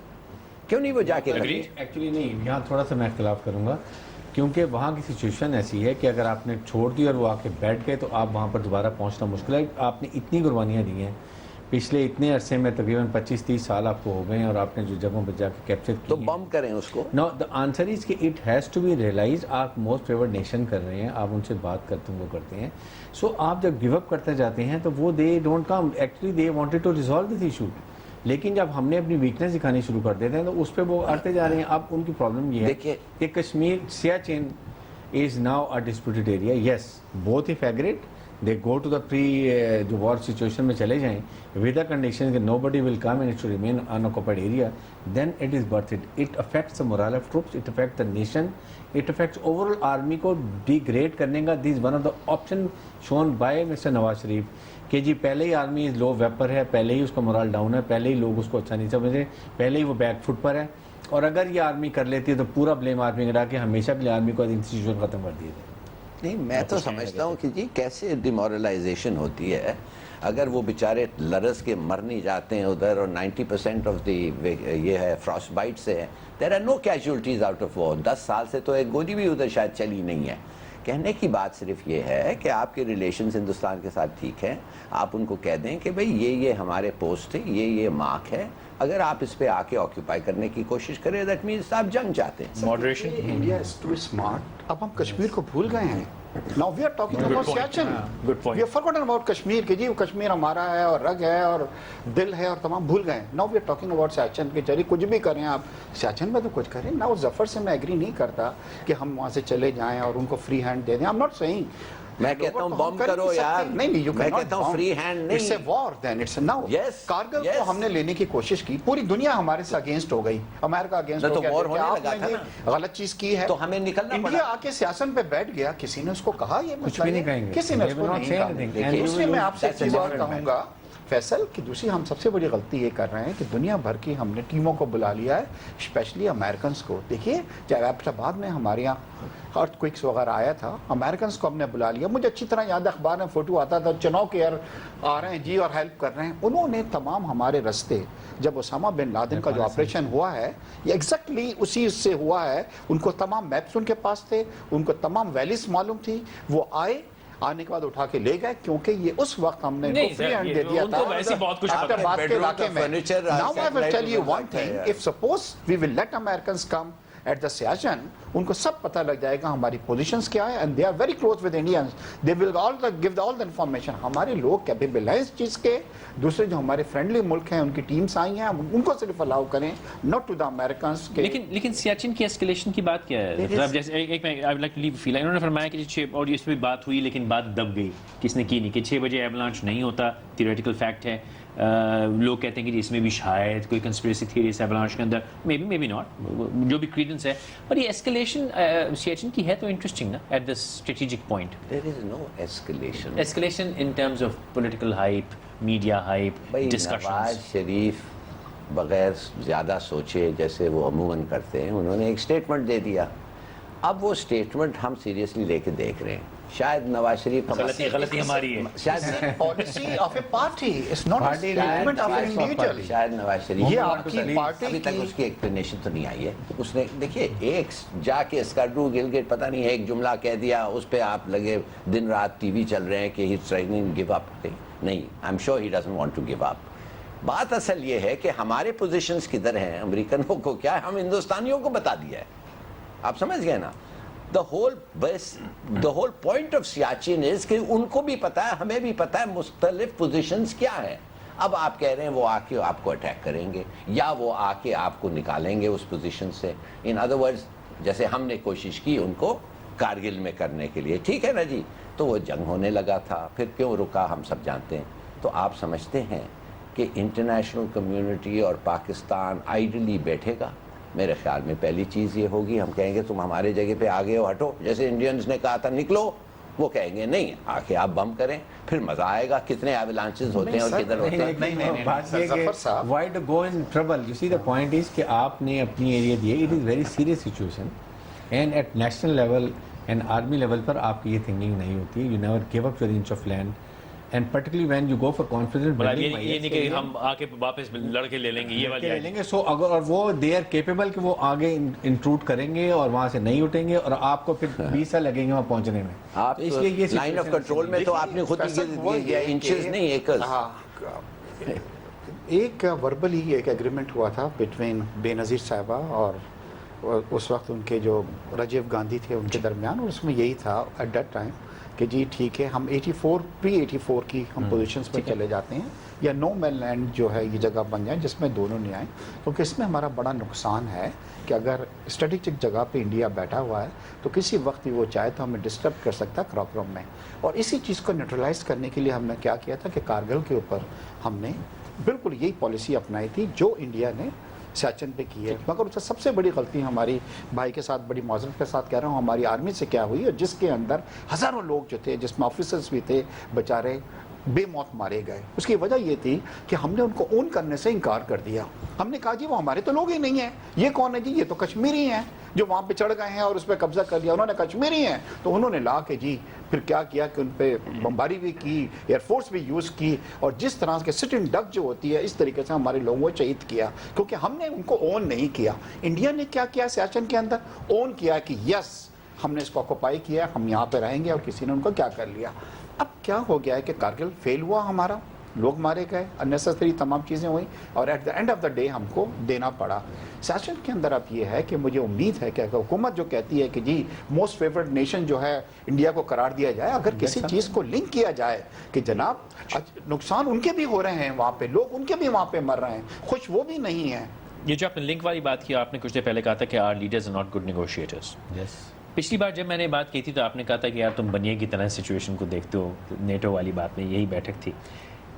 کیوں نہیں وہ جا کے کریں؟ ایکچولی نہیں، یہاں تھوڑا سا میں اختلاف کروں گا، کیونکہ وہاں کی سچویشن ایسی ہے کہ اگر آپ نے چھوڑ دی اور وہ آ کے بیٹھ گئے تو آپ وہاں پر دوبارہ پہنچنا مشکل ہے. آپ نے اتنی قربانیاں دی ہیں پچھلے اتنے عرصے میں، تقریباً 25-30 سال آپ کو ہو گئے ہیں، اور آپ نے جو جگہوں پہ جا کے کیپچر کی تو بم کریں اس کو. نو دا آنسر از کہ it has to be realize. آپ موسٹ فیورڈ نیشن کر رہے ہیں، آپ ان سے بات کرتے ہیں، وہ کرتے ہیں. سو آپ جب گیو اپ کرتے جاتے ہیں تو وہ they don't come. Actually they wanted to resolve this issue, لیکن جب ہم نے اپنی ویکنیس دکھانی شروع کر دیتے ہیں تو اس پہ وہ آتے جا رہے ہیں. اب ان کی پرابلم یہ ہے کہ Kashmir Siachen is now a disputed area. Yes, both if agreed, they go to the جو war situation میں چلے جائیں with the condition that nobody will come and it should remain unoccupied area, then it is worth it. It affects the morale of troops, it affects the nation, it affects overall army کو degrade کرنے کا. This is one of the option shown by Mr. Nawaz Sharif کہ جی پہلے ہی army لو viper ہے، پہلے ہی اس کا morale down ہے، پہلے ہی لوگ اس کو اچھا نہیں سمجھتے، پہلے ہی وہ بیک فٹ پر ہے. اور اگر یہ آرمی کر لیتی ہے تو پورا بلیم آرمی گرا کے ہمیشہ کے لیے آرمی کو انسٹیٹیوشن ختم کر دیے تھے. نہیں میں تو سمجھتا ہوں کہ جی کیسے ڈیمورلائزیشن ہوتی ہے اگر وہ بیچارے لرز کے مر نہیں جاتے ہیں ادھر، اور 90% آف دی یہ ہے فراسٹ بائٹ سے ہے. There are no casualties out of war. 10 سال سے تو ایک گولی بھی ادھر شاید چلی نہیں ہے. کہنے کی بات صرف یہ ہے کہ آپ کے ریلیشنز ہندوستان کے ساتھ ٹھیک ہیں، آپ ان کو کہہ دیں کہ بھئی یہ ہمارے پوسٹ ہے، یہ مارک ہے، اگر آپ اس پہ آ کے آکیوپائی کرنے کی کوشش کریں دیٹ مینس آپ جنگ چاہتے ہیں. Moderation. India is too smart. اب ہم کشمیر کو بھول گئے ہیں. Now we are talking about Siachen. Good point. We have forgotten about Kashmir کہ جی وہ کشمیر ہمارا ہے اور رگ ہے اور دل ہے اور تمام بھول گئے. Now we are talking about Siachen کہ چلیے کچھ بھی کریں آپ Siachen میں تو کچھ کریں. Now ظفر سے میں ایگری نہیں کرتا کہ ہم وہاں سے چلے جائیں اور ان کو فری ہینڈ دے دیں. I'm not saying میں کہتا ہوں بم کرو یار. نہیں میں کہتا ہوں فری ہینڈ نہیں. It's a war then. It's a now. Kargil کو ہم نے لینے کی کوشش کی، پوری دنیا ہمارے سے اگینسٹ ہو گئی، امریکہ اگینسٹ ہو گیا کہ آپ نے غلط چیز کی ہے. تو ہمیں نکلنا پڑا. انڈیا آ کے سیاست پہ بیٹھ گیا، کسی نے اس کو کہا یہ کچھ بھی نہیں کہیں گے، کسی نے اس کو نہیں کہا. دوسری میں آپ سے ایک چیز اور کہوں گا فیصل کہ دوسری ہم سب سے بڑی غلطی یہ کر رہے ہیں کہ دنیا بھر کی ہم نے ٹیموں کو بلا لیا ہے، اسپیشلی امریکنس کو. دیکھیے جب ایبٹ آباد میں ہمارے یہاں ارتھ کوئکس وغیرہ آیا تھا، امریکنس کو ہم نے بلا لیا. مجھے اچھی طرح یاد ہے اخبار میں فوٹو آتا تھا چناؤ کے آ رہے ہیں جی اور ہیلپ کر رہے ہیں. انہوں نے تمام ہمارے رستے جب اسامہ بن لادن کا جو آپریشن ہوا ہے یہ ایگزیکٹلی اسی سے ہوا ہے. ان کو تمام میپس ان کے پاس تھے، ان کو تمام ویلیز معلوم تھی. وہ آنے کے بعد اٹھا کے لے گئے کیونکہ یہ اس وقت ہم نے ان کو فری ہینڈ دے دیا تھا. آفٹر بات کے علاقے میں Now I will tell you one thing, if suppose we will let Americans come at the Siachen, ان کو سب پتہ لگ جائے گا ہماری پوزیشنز کیا ہے and they are very close with Indians. They will give all the information. ہمارے لوگ capable ہیں اس چیز کے. دوسرے جو ہمارے فرینڈلی ملک ہیں ان کی ٹیمز آئی ہیں، ان کو صرف الاؤ کریں not to the Americans. لیکن سیاچن کی اسکیلیشن کی بات کیا ہے؟ مطلب جیسے ایک میں I would like to leave a feel. انہوں نے فرمایا کہ 6 اور اس پہ بات ہوئی لیکن بات دب گئی. کس نے کی نہیں کہ 6 بجے ایولانچ نہیں ہوتا، تھیوریٹیکل فیکٹ ہے. لوگ کہتے ہیں کہ اس میں بھی شاید کوئی کنسپریسی تھیوری ہے ایولانچ کے اندر، مے بی ناٹ، جو بھی کریڈنس ہے. اور یہ اسکیلیشن سیاچن کی ہے تو انٹرسٹنگ نا at the strategic point. There is no escalation. Escalation in terms of political hype, media hype, discussions. Nawaz Sharif بغیر زیادہ سوچے جیسے وہ عموماً کرتے ہیں انہوں نے ایک سٹیٹمنٹ دے دیا. اب وہ سٹیٹمنٹ ہم سیریسلی لے کے دیکھ رہے ہیں. شاید نواز شریف غلطی ہماری ہے. شاید policy of a party, it's not a statement of an individual. شاید نواز شریف یہ آپ کی پارٹی ابھی تک اس کی ایکسپلینیشن تو نہیں آئی ہے. اس نے دیکھیے ایک جا کے اسکارڈو گلگٹ پتہ نہیں ایک جملہ کہہ دیا، اس پہ آپ لگے دن رات ٹی وی چل رہے ہیں کہ ہی ٹریننگ گیو اپ. نہیں, I'm sure he doesn't want to give up. بات اصل یہ ہے کہ ہمارے پوزیشنز کدھر ہیں, امریکنوں کو کیا ہے, ہم ہندوستانیوں کو بتا دیا ہے. آپ سمجھ گئے نا. The whole point of Siachen is کہ ان کو بھی پتا ہے, ہمیں بھی پتا ہے مختلف پوزیشنز کیا ہے. اب آپ کہہ رہے ہیں وہ آ کے آپ کو اٹیک کریں گے یا وہ آ کے آپ کو نکالیں گے اس پوزیشن سے. ان ادر ورڈز جیسے ہم نے کوشش کی ان کو کارگل میں کرنے کے لیے, ٹھیک ہے نا جی, تو وہ جنگ ہونے لگا تھا, پھر کیوں رکا ہم سب جانتے ہیں. تو آپ سمجھتے ہیں کہ انٹرنیشنل کمیونٹی اور پاکستان آئیڈلی بیٹھے گا؟ میرے خیال میں پہلی چیز یہ ہوگی, ہم کہیں گے تم ہمارے جگہ پہ آگے ہو, ہٹو, جیسے انڈینز نے کہا تھا نکلو, وہ کہیں گے نہیں, آ کے آپ بم کریں, پھر مزہ آئے گا. کتنے ایولانچز ہوتے ہیں اور کدھر ہوتے ہیں. بات یہ کہ why to go in trouble? You see the point is کہ آپ نے اپنی area the, it is very serious situation and at national level and army level پر آپ کی یہ thinking نہیں ہوتی. You never give up your inch of land and particularly when you go for confidence building. یہ نہیں کہ ہم آ کے واپس لڑ کے لے لیں گے, یہ والی لے لیں گے. سو اگر اور وہ they are capable کہ وہ آگے انٹروٹ کریں گے اور وہاں سے نہیں اٹھیں گے اور آپ کو پھر 20 سال لگیں گے وہاں پہنچنے میں. آپ اس لیے یہ لائن آف کنٹرول میں تو آپ نے خود ہی انچز نہیں ایکرز. ایک وربلی ایک ایگریمنٹ ہوا تھا بٹوین بے نظیر صاحبہ اور اس وقت ان کے جو راجیو گاندھی تھے ان کے درمیان, اور اس میں یہی تھا ایٹ دیٹ ٹائم کہ جی ٹھیک ہے ہم 84 کی ہم پوزیشنز پہ چلے جاتے ہیں یا نو مین لینڈ جو ہے یہ جگہ بن جائے جس میں دونوں نہیں آئیں, کیونکہ اس میں ہمارا بڑا نقصان ہے کہ اگر اسٹریٹجک جگہ پہ انڈیا بیٹھا ہوا ہے تو کسی وقت بھی وہ چاہے تو ہمیں ڈسٹرب کر سکتا ہے کراپ روم میں. اور اسی چیز کو نیوٹرلائز کرنے کے لیے ہم نے کیا کیا تھا کہ کارگل کے اوپر ہم نے بالکل یہی پالیسی اپنائی تھی جو انڈیا نے سیاچن پہ کی ہے. مگر اس سے سب سے بڑی غلطی ہماری بھائی کے ساتھ, بڑی معذرت کے ساتھ کہہ رہا ہوں, ہماری آرمی سے کیا ہوئی, اور جس کے اندر ہزاروں لوگ جو تھے, جس میں آفیسرز بھی تھے, بیچارے بے موت مارے گئے. اس کی وجہ یہ تھی کہ ہم نے ان کو اون کرنے سے انکار کر دیا. ہم نے کہا جی وہ ہمارے تو لوگ ہی نہیں ہیں, یہ کون ہے جی, یہ تو کشمیری ہیں جو وہاں پہ چڑھ گئے ہیں اور اس پہ قبضہ کر لیا, انہوں نے کشمیری ہیں. تو انہوں نے لا کے جی پھر کیا کیا کہ ان پہ بمباری بھی کی, ایئر فورس بھی یوز کی, اور جس طرح کے سٹنگ ڈک جو ہوتی ہے اس طریقے سے ہمارے لوگوں کو شہید کیا, کیونکہ ہم نے ان کو اون نہیں کیا. انڈیا نے کیا کیا سیاچن کے اندر, اون کیا کہ یس ہم نے اس کو آکوپائی کیا, ہم یہاں پہ رہیں گے, اور کسی نے ان کو کیا کر لیا. اب کیا ہو گیا ہے کہ کارگل فیل ہوا, ہمارا لوگ مارے گئے, انیسیسری تمام چیزیں ہوئیں, اور at the end of the day ہم کو دینا پڑا. سیشن کے اندر اب یہ ہے کہ مجھے امید ہے کہ حکومت جو کہتی ہے کہ جی موسٹ فیورڈ نیشن جو ہے انڈیا کو قرار دیا جائے, اگر کسی چیز کو لنک کیا جائے کہ جناب نقصان ان کے بھی ہو رہے ہیں, وہاں پہ لوگ ان کے بھی وہاں پہ مر رہے ہیں, خوش وہ بھی نہیں ہیں. یہ جو آپ نے لنک والی بات کی, آپ نے کچھ دیر پہلے کہا تھا کہ our leaders are not good negotiators. پچھلی بار جب میں نے بات کی تھی تو آپ نے کہا تھا کہ یار تم بنیے کی طرح سچویشن کو دیکھتے ہو, نیٹو والی بات میں یہی بیٹھک تھی.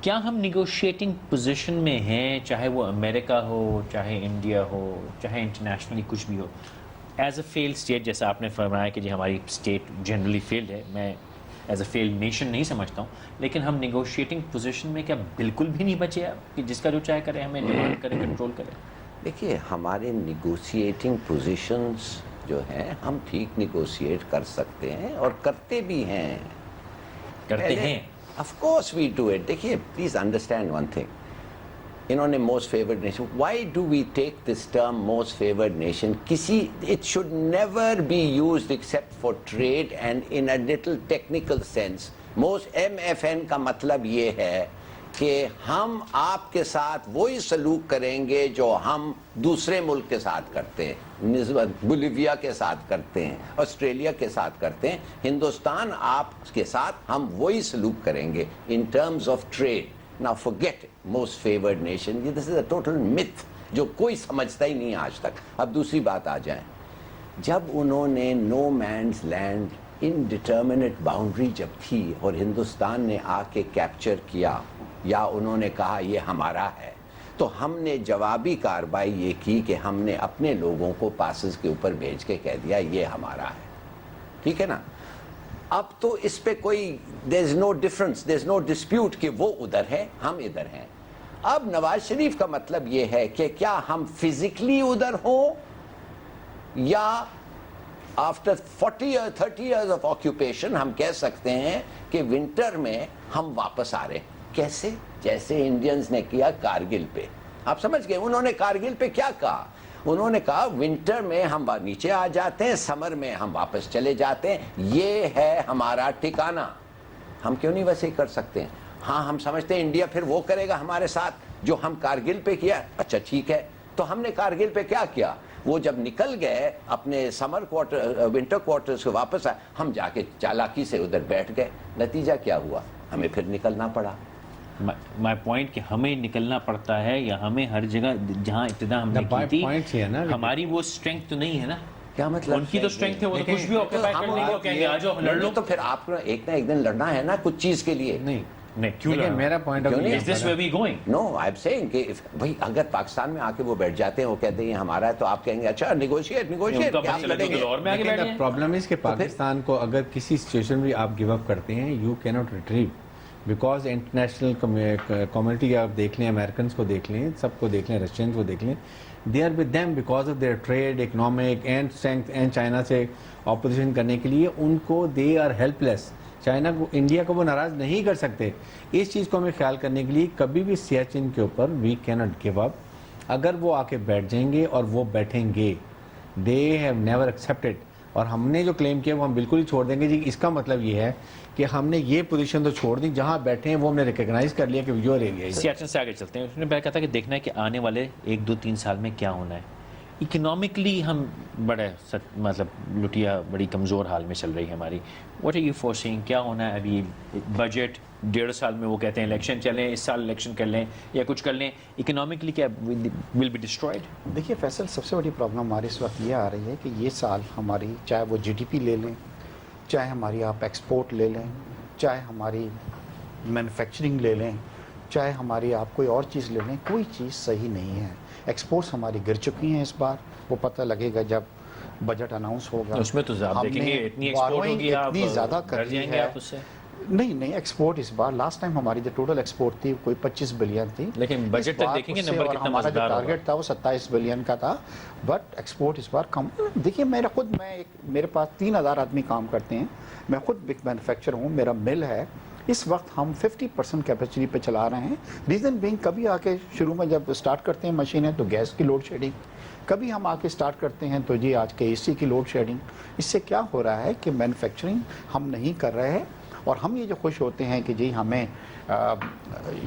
کیا ہم نیگوشیٹنگ پوزیشن میں ہیں, چاہے وہ امریکہ ہو, چاہے انڈیا ہو, چاہے انٹرنیشنلی کچھ بھی ہو, ایز اے فیلڈ اسٹیٹ, جیسا آپ نے فرمایا کہ جی ہماری اسٹیٹ جنرلی فیلڈ ہے, میں ایز اے فیلڈ نیشن نہیں سمجھتا ہوں, لیکن ہم نیگوشیٹنگ پوزیشن میں کیا بالکل بھی نہیں بچے اب کہ جس کا جو چاہے کرے, ہمیں ڈیمانڈ کرے, کنٹرول کرے؟ دیکھیے ہمارے نیگوشیٹنگ پوزیشنز جو ہیں ہم ٹھیک نیگوشیٹ کر سکتے ہیں اور کرتے بھی ہیں. کرتے ہیں Of course we do it. دیکھیے please understand one thing. انہوں نے most favored nation. Why do we take this term most favored nation? It should never be used except for trade and in a little technical sense. Most MFN کا مطلب یہ ہے کہ ہم آپ کے ساتھ وہی سلوک کریں گے جو ہم دوسرے ملک کے ساتھ کرتے ہیں, بولیویا کے ساتھ کرتے ہیں, آسٹریلیا کے ساتھ کرتے ہیں. ہندوستان آپ کے ساتھ ہم وہی سلوک کریں گے in terms of trade. Now forget most favored nation. This is a total myth جو کوئی سمجھتا ہی نہیں آج تک. اب دوسری بات آ جائیں, جب انہوں نے نو مینز لینڈ انڈیٹرمنیٹ باؤنڈری جب تھی اور ہندوستان نے آ کے کیپچر کیا یا انہوں نے کہا یہ ہمارا ہے, تو ہم نے جوابی کارروائی یہ کی کہ ہم نے اپنے لوگوں کو پاسز کے اوپر بھیج کے کہہ دیا یہ ہمارا ہے. ٹھیک ہے نا. اب تو اس پہ کوئی there is no difference, there is no dispute کہ وہ ادھر ہے ہم ادھر ہیں. اب نواز شریف کا مطلب یہ ہے کہ کیا ہم فزیکلی ادھر ہوں یا after 40 or 30 years of occupation ہم کہہ سکتے ہیں کہ ونٹر میں ہم واپس آ رہے ہیں. کیسے؟ جیسے انڈینز نے کیا کارگل پہ. آپ سمجھ گئے انہوں نے کارگل پہ کیا کہا؟ انہوں نے کہا ونٹر میں ہم نیچے آ جاتے ہیں, سمر میں ہم واپس چلے جاتے ہیں, یہ ہے ہمارا ٹھکانہ. ہم کیوں نہیں ویسے ہی کر سکتے ہیں؟ ہاں ہم سمجھتے ہیں انڈیا پھر وہ کرے گا ہمارے ساتھ جو ہم کارگل پہ کیا. اچھا ٹھیک ہے, تو ہم نے کارگل پہ کیا کیا؟ وہ جب نکل گئے اپنے سمر کوارٹر ونٹر کوارٹر سے واپس آئے, ہم جا کے چالاکی سے ادھر بیٹھ گئے. نتیجہ کیا ہوا؟ ہمیں پھر نکلنا پڑا. مائی پوائنٹ کہ ہمیں نکلنا پڑتا ہے یا ہمیں ہر جگہ جہاں ابتدا ہم نے کی تھی ہماری وہ اسٹرینتھ تو نہیں ہے نا. کیا مطلب؟ ان کی تو اسٹرینتھ ہے, وہ تو کچھ بھی آکوپائی کر لیں گے, وہ کہیں گے آ جاؤ لڑ لو. تو پھر آپ کو ایک نہ ایک دن لڑنا ہے نا کچھ چیز کے لیے. نہیں کیوں میرا point Is this where we going? No I am seeing کہ بھائی اگر پاکستان میں آ کے وہ بیٹھ جاتے ہیں, وہ کہتے ہیں یہ ہمارا ہے, تو آپ کہیں گے اچھا نیگوشیٹ پرابلم ہے کہ پاکستان کو اگر کسی سچویشن بھی آپ گیو اپ کرتے ہیں, یو کی not retrieve, because international community آپ دیکھ لیں, امریکنس کو دیکھ لیں, سب کو دیکھ لیں, رشینس کو دیکھ لیں, they are with them because of their trade, economic and strength, and China سے اپوزیشن کرنے کے لیے ان کو they are helpless. China کو, انڈیا کو وہ ناراض نہیں کر سکتے. اس چیز کو ہمیں خیال کرنے کے لیے کبھی بھی سیاچن کے اوپر وی کی ناٹ گیو اپ. اگر وہ آ کے بیٹھ جائیں گے اور وہ بیٹھیں گے, دے ہیو نیور ایکسیپٹیڈ, اور ہم نے جو کلیم کیا وہ ہم بالکل ہی چھوڑ دیں گے. جی اس کا مطلب یہ ہے کہ ہم نے یہ پوزیشن تو چھوڑ دی, جہاں بیٹھے ہیں وہ ہم نے ریکگنائز کر لیا کہ یور ایریا ہے. سیاچن سے آگے چلتے ہیں. اس نے پہلے کہا تھا کہ دیکھنا ہے کہ آنے والے 1-2-3 سال میں کیا ہونا ہے. اکنامکلی ہم بڑے مطلب لٹیا بڑی کمزور حال میں چل رہی ہے ہماری. واٹ آر یو فورسنگ, کیا ہونا ہے ابھی؟ بجٹ 1.5 سال میں وہ کہتے ہیں الیکشن چلیں, اس سال الیکشن کر لیں یا کچھ کر لیں, اکنامکلی کیا ول بی ڈسٹرائڈ؟ دیکھیے فیصل, سب سے بڑی پرابلم ہماری اس وقت یہ آ رہی ہے کہ یہ سال ہماری, چاہے وہ جی ڈی پی لے لیں, چاہے ہماری آپ ایکسپورٹ لے لیں, چاہے ہماری مینوفیکچرنگ لے لیں, چاہے ہماری آپ کوئی اور چیز لے لیں, کوئی چیز صحیح نہیں ہے. ایکسپورٹس ہماری گر چکی ہیں اس بار, وہ پتہ لگے گا جب بجٹ اناؤنس ہوگا. اس میں تو آپ دیکھیں گے اتنی ایکسپورٹ ہوگی, آپ اتنی زیادہ کر جائیں گے آپ اس سے. نہیں ایکسپورٹ اس بار, لاسٹ ٹائم ہماری جو ٹوٹل ایکسپورٹ تھی کوئی 25 بلین تھی, لیکن بجٹ تک دیکھیں گے نمبر کتنا مزیدار ہوگا. ٹارگٹ تھا وہ 27 بلین کا تھا, بٹ ایکسپورٹ اس بار کم. دیکھیے میرے پاس 3000 آدمی کام کرتے ہیں, میں خود بگ مینوفیکچر ہوں, میرا مل ہے. اس وقت ہم 50% کیپیسٹی پہ چلا رہے ہیں. ریزن بینگ, کبھی آ کے شروع میں جب اسٹارٹ کرتے ہیں مشینیں تو گیس کی لوڈ شیڈنگ, کبھی ہم آ کے اسٹارٹ کرتے ہیں تو جی آج کے اے سی کی لوڈ شیڈنگ. اس سے کیا ہو رہا ہے کہ مینوفیکچرنگ ہم نہیں کر رہے ہیں, اور ہم یہ جو خوش ہوتے ہیں کہ جی ہمیں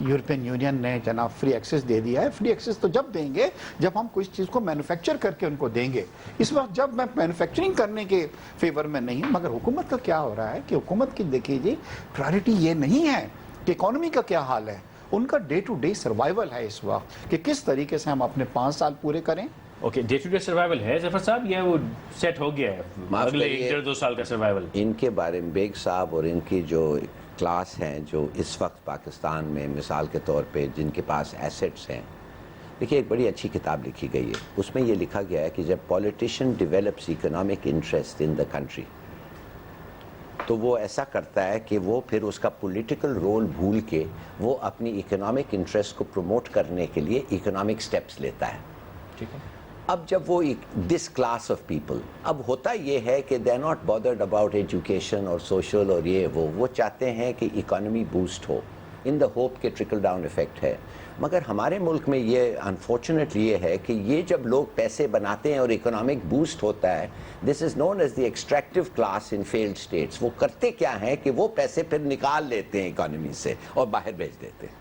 یورپین یونین نے جناب فری ایکسیس دے دیا ہے. فری ایکسیس تو جب دیں گے جب ہم کوئی چیز کو مینوفیکچر کر کے ان کو دیں گے. اس وقت جب میں مینوفیکچرنگ کرنے کے فیور میں نہیں ہوں, مگر حکومت کا کیا ہو رہا ہے کہ حکومت کی دیکھیے جی پرائرٹی یہ نہیں ہے کہ اکانومی کا کیا حال ہے, ان کا ڈے ٹو ڈے سروائیول ہے اس وقت کہ کس طریقے سے ہم اپنے 5 سال پورے کریں. Okay, day to day survival ہے ظفر صاحب, یا وہ سیٹ ہو گیا ہے اگلے 1.5-2 سال کا سروائیول؟ ان کے بارے میں بیگ صاحب اور ان کی جو کلاس ہیں جو اس وقت پاکستان میں مثال کے طور پہ جن کے پاس ایسٹس ہیں, دیکھیے ایک بڑی اچھی کتاب لکھی گئی ہے, اس میں یہ لکھا گیا ہے کہ جب politician develops economic interest in the country تو وہ ایسا کرتا ہے کہ وہ پھر اس کا پولیٹیکل رول بھول کے وہ اپنی اکنامک انٹرسٹ کو پروموٹ کرنے کے لیے اکنامک سٹیپس لیتا ہے. ٹھیک ہے. اب جب وہ دس کلاس آف پیپل, اب ہوتا یہ ہے کہ they are not bothered about education اور سوشل اور یہ وہ چاہتے ہیں کہ اکانومی بوسٹ ہو ان دا ہوپ کہ ٹرکل ڈاؤن ایفیکٹ ہے. مگر ہمارے ملک میں یہ انفارچونیٹلی یہ ہے کہ یہ جب لوگ پیسے بناتے ہیں اور اکنامک بوسٹ ہوتا ہے, this is known as the extractive class in field states. وہ کرتے کیا ہیں کہ وہ پیسے پھر نکال لیتے ہیں اکانومی سے اور باہر بھیج دیتے ہیں.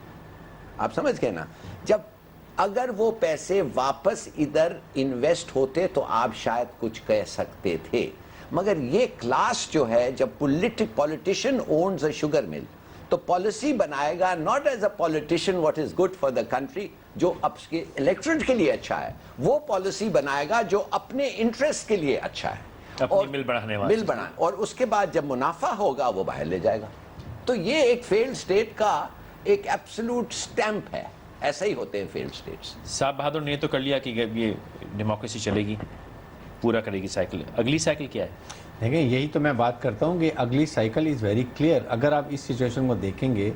آپ سمجھ گئے نا؟ جب اگر وہ پیسے واپس ادھر انویسٹ ہوتے تو آپ شاید کچھ کہہ سکتے تھے. مگر یہ کلاس جو ہے, جب پولیٹیشین اونز اے شوگر مل تو پالیسی بنائے گا not as a politician what is good for the country, جو الیکٹریٹ کے لیے اچھا ہے, وہ پالیسی بنائے گا جو اپنے انٹرسٹ کے لیے اچھا ہے, اور مل بڑھانے مل بنائے, اور اس کے بعد جب منافع ہوگا وہ باہر لے جائے گا. تو یہ ایک فیلڈ اسٹیٹ کا ایک ایبسولوٹ اسٹیمپ ہے. ایسا ہی ہوتے ہیں فیلڈ اسٹیٹس. صاحب بہادر نے تو کر لیا کہ یہ ڈیموکریسی چلے گی, پورا کرے گی سائیکل. اگلی سائیکل کیا ہے؟ دیکھیں یہی تو میں بات کرتا ہوں کہ اگلی سائیکل از ویری کلیئر. اگر آپ اس سچویشن کو دیکھیں گے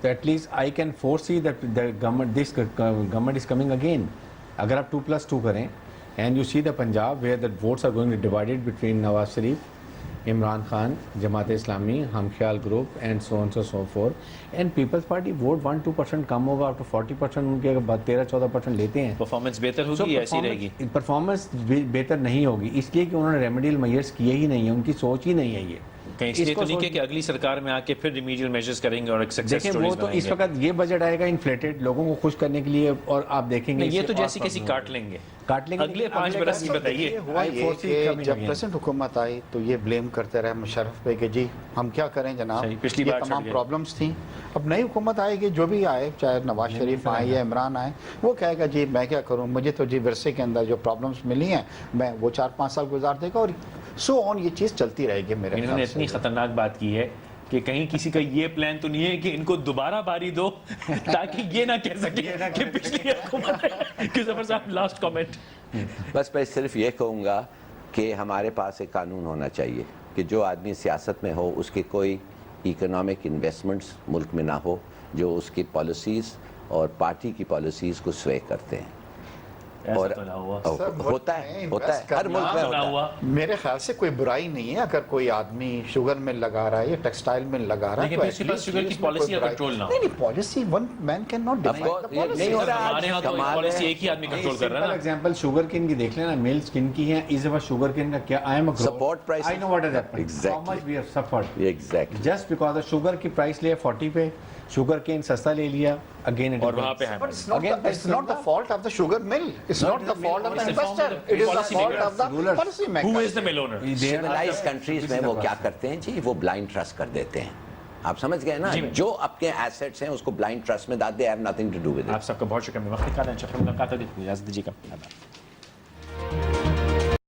تو at least I can foresee that government is coming again. اگر آپ 2+2 کریں and you see the Punjab where that votes are going divided between Nawaz Sharif, Imran Khan, Jamaat Islami, Hum Khayal group and so on so forth, and peoples party vote 1-2% کم ہوگا, آپ تو 40% ان کے 13-14% لیتے ہیں. پرفارمنس بہتر ہوگی یا ایسی رہے گی؟ پرفارمنس بہتر نہیں ہوگی, اس لیے کہ انہوں نے ریمیڈیل میئرس کیے ہی نہیں ہیں, ان کی سوچ ہی نہیں ہے یہ. کہیں اس لیے تو نہیں کہ اگلی سرکار میں آ کے پھر ریمیڈیل میجرز کریں گے اور ایک سکسیس دیکھیں وہ تو اس وقت یہ بجٹ آئے گا انفلیٹڈ لوگوں کو خوش کرنے کے لیے, اور آپ دیکھیں گے یہ تو جیسی کسی کاٹ لیں گے کاٹ لیں گے. اگلے 5 برس کی بتائیے. ہوا یہ کہ جب پریزنٹ حکومت آئی تو یہ بلیم کرتے رہے مشرف پہ کہ جی ہم کیا کریں جناب, پچھلی یہ بار تمام پرابلمس تھیں. اب نئی حکومت آئے گی, جو بھی آئے, چاہے نواز شریف آئے یا عمران آئے, وہ کہے گا جی میں کیا کروں, مجھے تو جی ورثے کے اندر جو پرابلمس ملی ہیں میں وہ 4-5 سال گزار دے گا, اور سو آن یہ چیز چلتی رہے گی. میرے انہوں نے اتنی خطرناک بات کی ہے کہ کہیں کسی کا یہ پلان تو نہیں ہے کہ ان کو دوبارہ باری دو تاکہ یہ نہ کہہ سکے کہ پچھلی حکومت ہے. کہ ظفر صاحب لاسٹ کامنٹ. بس میں صرف یہ کہوں گا کہ ہمارے پاس ایک قانون ہونا چاہیے کہ جو آدمی سیاست میں ہو اس کے کوئی اکنامک انویسٹمنٹس ملک میں نہ ہو جو اس کی پالیسیز اور پارٹی کی پالیسیز کو سوے کرتے ہیں. اور ہوتا ہے ہر ملک میں ہوتا ہے. میرے خیال سے کوئی برائی نہیں ہے اگر کوئی آدمی شوگر مل لگا رہا ہے یا ٹیکسٹائل مل لگا رہا ہے, لیکن اس کے پاس شوگر کی پالیسی کا کنٹرول نہ ہو. نہیں policy one man can not define. نہیں ہو رہا. ہمارے ہاں تو پالیسی ایک ہی آدمی کنٹرول کر رہا ہے نا. ایگزامپل شوگر کین کی دیکھ لینا, ملز کن کی ہیں, از اباؤٹ شوگر کین کا کیا I am support price. I know what is happening, how much we have suffered exactly just because sugar کی پرائس لے 40 پہ, شوگر کین سستا لے لیا, اگین اور وہاں پہ It's not the fault of the sugar mill. It's not the fault of the investor. It is the fault of the policy maker. Who is the mill owner? Civilised countries میں وہ کیا کرتے ہیں جی, وہ blind trust کر دیتے ہیں. آپ سمجھ گئے نا, جو اپنے ایسیٹس ہیں اس کو بلائنڈ ٹرسٹ میں ڈال دے. I have nothing to do with it. آپ سب کا بہت شکریہ. وقت نکالا, انشاءاللہ ملاقات ہوگی. اجازت دیجیے گا.